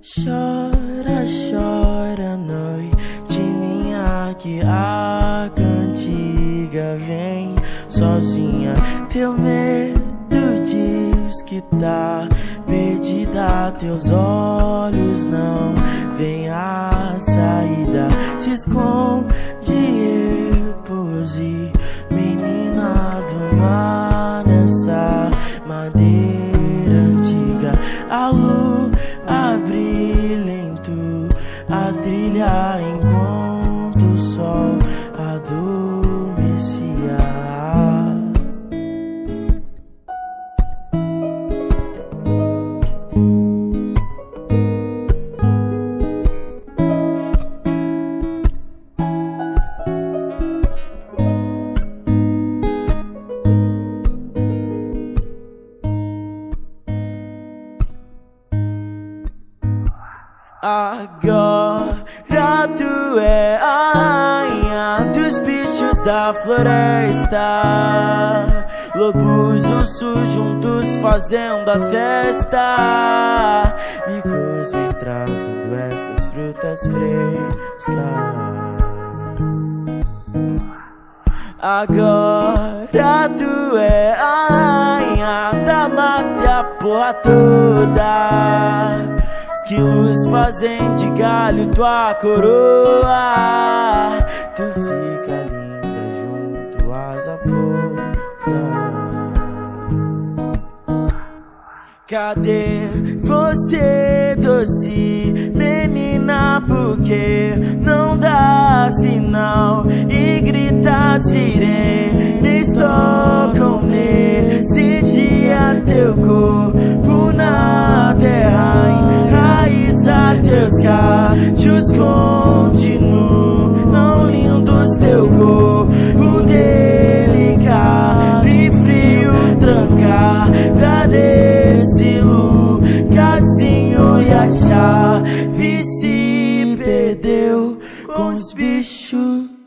Chora, chora, noite minha, que a cantiga vem sozinha. Teu medo diz que tá perdida, teus olhos não vêem a saída. Se esconde, repouse, menina, Durma, nessa madeira antiga. A lua brilha em a trilha, enquanto o sol adormecia. Agora tu é a rainha dos bichos da floresta. Lobos, ursos, juntos fazendo a festa. Bichos vem trazendo essas frutas frescas. Agora tu é a rainha da mata e a porra toda. Esquilos fazem de galho tua coroa. Tu fica linda junto às raposas. Cadê você, doce menina? Porque não dá sinal e grita sirenes tocam nesse dia. Teu corpo na terra enraiza, teus cachos continuam lindos. Teu corpo delicado e frio, trancada nesse lugarzinho, e a chave se perdeu com os bichos.